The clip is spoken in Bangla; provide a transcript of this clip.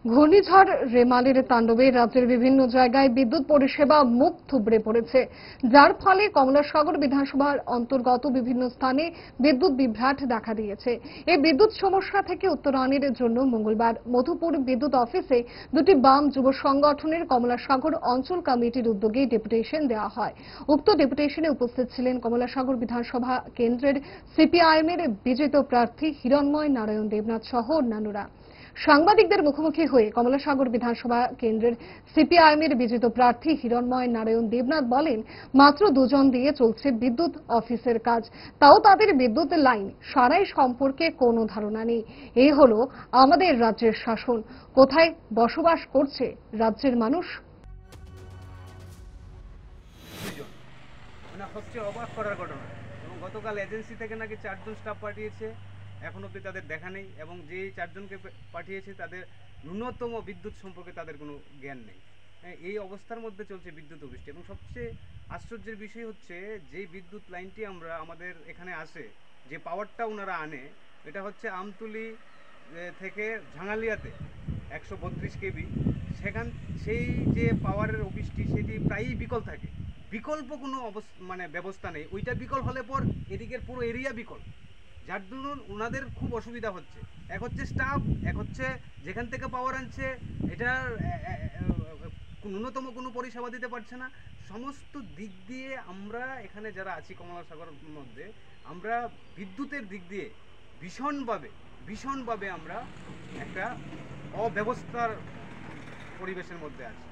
ঘূর্ণিঝড় রেমালের তাণ্ডবে রাজ্যের বিভিন্ন জায়গায় বিদ্যুৎ পরিষেবা মুখ থুবড়ে পড়েছে, যার ফলে কমলাসাগর বিধানসভার অন্তর্গত বিভিন্ন স্থানে বিদ্যুৎ বিভ্রাট দেখা দিয়েছে। এই বিদ্যুৎ সমস্যা থেকে উত্তরণের জন্য মঙ্গলবার মধুপুর বিদ্যুৎ অফিসে দুটি বাম যুব সংগঠনের কমলাসাগর অঞ্চল কমিটির উদ্যোগে ডেপুটেশন দেওয়া হয়। উক্ত ডেপুটেশনে উপস্থিত ছিলেন কমলাসাগর বিধানসভা কেন্দ্রের সিপিআইএম-এর বিজেতা প্রার্থী হিরণময় নারায়ণ দেবনাথ সহ অন্যান্যরা। সাংবাদিকদের মুখোমুখি হয়ে কমলাসাগর বিধানসভা কেন্দ্রের সিপিআইএম-এর বিজেতা প্রার্থী হিরণময় নারায়ণ দেবনাথ বলেন, মাত্র 2 জন দিয়ে চলছে বিদ্যুৎ অফিসের কাজ, তাও তাদের বিদ্যুৎ লাইন সারাই সম্পর্কে কোনো ধারণা নেই। এই হলো আমাদের রাজ্যের শাসন। কোথায় বসবাস করছে রাজ্যের মানুষ? সবচেয়ে অবাক করার ঘটনা, এবং গতকাল এজেন্সি থেকে নাকি 4 জন স্টাফ পাঠিয়েছে, এখন অবধি তাদের দেখা নেই, এবং যে 4 জনকে পাঠিয়েছে তাদের ন্যূনতম বিদ্যুৎ সম্পর্কে তাদের কোনো জ্ঞান নেই। এই অবস্থার মধ্যে চলছে বিদ্যুৎ অফিসটি, এবং সবচেয়ে আশ্চর্যের বিষয় হচ্ছে যে বিদ্যুৎ লাইনটি আমাদের এখানে আসে, যে পাওয়ারটা ওনারা আনে, এটা হচ্ছে আমতুলি থেকে ঝাঙালিয়াতে 132 কেবি। সেই যে পাওয়ারের অফিসটি সেটি প্রায়ই বিকল থাকে, বিকল্প কোনো ব্যবস্থা নেই। ওইটা বিকল হলে পর এদিকের পুরো এরিয়া বিকল, যার জন্য ওনাদের খুব অসুবিধা হচ্ছে। এক হচ্ছে স্টাফ, এক হচ্ছে যেখান থেকে পাওয়ার আনছে এটার ন্যূনতম কোনো পরিষেবা দিতে পারছে না। সমস্ত দিক দিয়ে আমরা এখানে যারা আছি কমলাসাগরের মধ্যে, আমরা বিদ্যুতের দিক দিয়ে ভীষণভাবে আমরা একটা অব্যবস্থার পরিবেশের মধ্যে আছি।